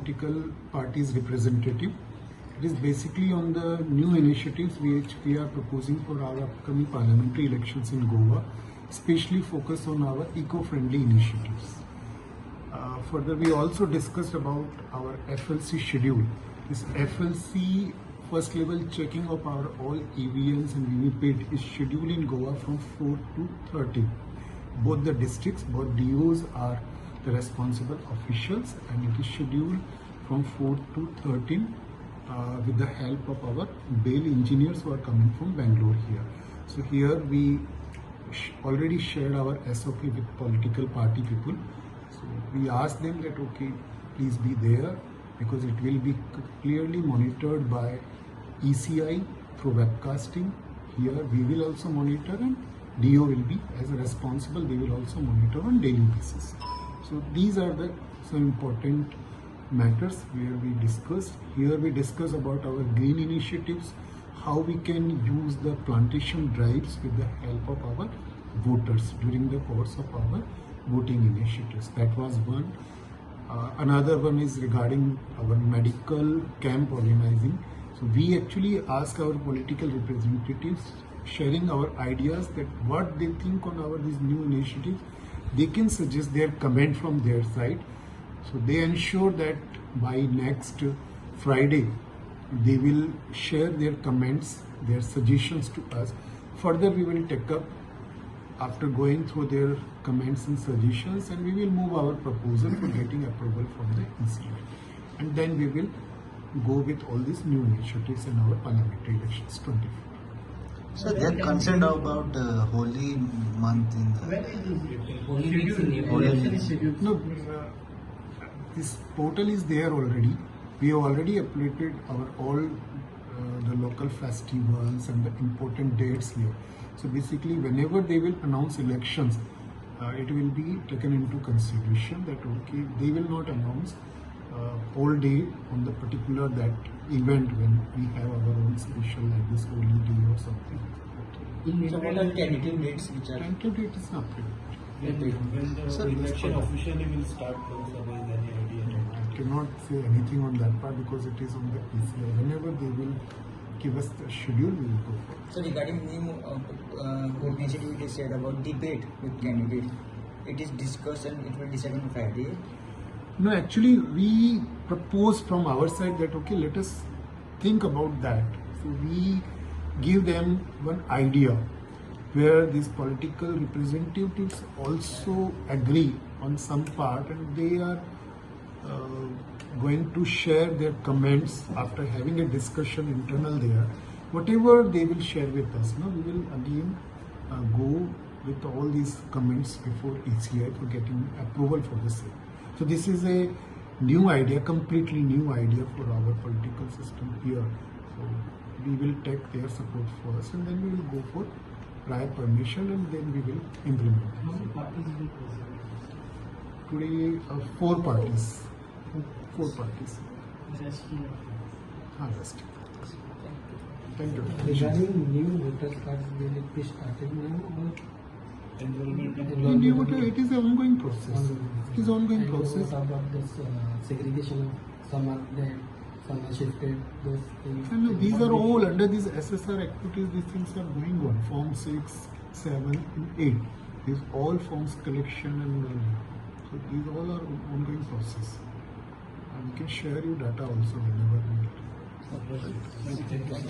political parties representative. It is basically on the new initiatives which we are proposing for our upcoming parliamentary elections in Goa, especially focus on our eco-friendly initiatives. Further, we also discussed about our FLC schedule. This FLC first level checking of our all EVMs and VVPAT is scheduled in Goa from 4 to 30. Both the districts, both DOs are the responsible officials, and it is scheduled from 4 to 13 with the help of our BAIL engineers who are coming from Bangalore here. So here we already shared our SOP with political party people. So we asked them that okay, please be there because it will be clearly monitored by ECI through webcasting. Here we will also monitor, and DO will be as a responsible, they will also monitor on daily basis. So these are the some important matters where we discuss. Here we discuss about our green initiatives, how we can use the plantation drives with the help of our voters during the course of our voting initiatives. That was one. Another one is regarding our medical camp organizing. So we actually ask our political representatives sharing our ideas that what they think on our these new initiatives. They can suggest their comment from their side. So they ensure that by next Friday they will share their comments, their suggestions to us. Further we will take up after going through their comments and suggestions, and we will move our proposal for getting approval from the ECI. And then we will go with all these new initiatives in our parliamentary elections 24. So they are concerned about Holy month in the Holy. No, this portal is there already. We have already updated our all the local festivals and the important dates here. So basically, whenever they will announce elections, it will be taken into consideration that okay, they will not announce all day on the particular that event when we have our own special like this holy day or something. So what are tentative dates which are? Tentative date is not predicted. When the election officially will start, is there any idea? I cannot say anything on that part because it is on the ECI. Whenever they will give us the schedule, we will go for it. So regarding new initiative it is said about debate with candidates, it is discussed and it will decide on Friday. No, actually, we propose from our side that okay, let us think about that. So we give them one idea where these political representatives also agree on some part, and they are going to share their comments after having a discussion internal there. Whatever they will share with us, no, we will again go with all these comments before ECI for getting approval for the same. So this is a new idea, completely new idea for our political system here. So we will take their support first, and then we will go for prior permission, and then we will implement. How many parties will present? Today, 4 parties. 4 parties. Just Yes. Thank you. Regarding new voter cards, will it be started now or? enrollment of It is an ongoing process. It is an ongoing process. What about this segregation of some are dead, some are shifted, those things? And these are all under these SSR activities, these things are going on. Form 6, 7, and 8. These all forms collection and so these all are ongoing process. And we can share you data also whenever we need.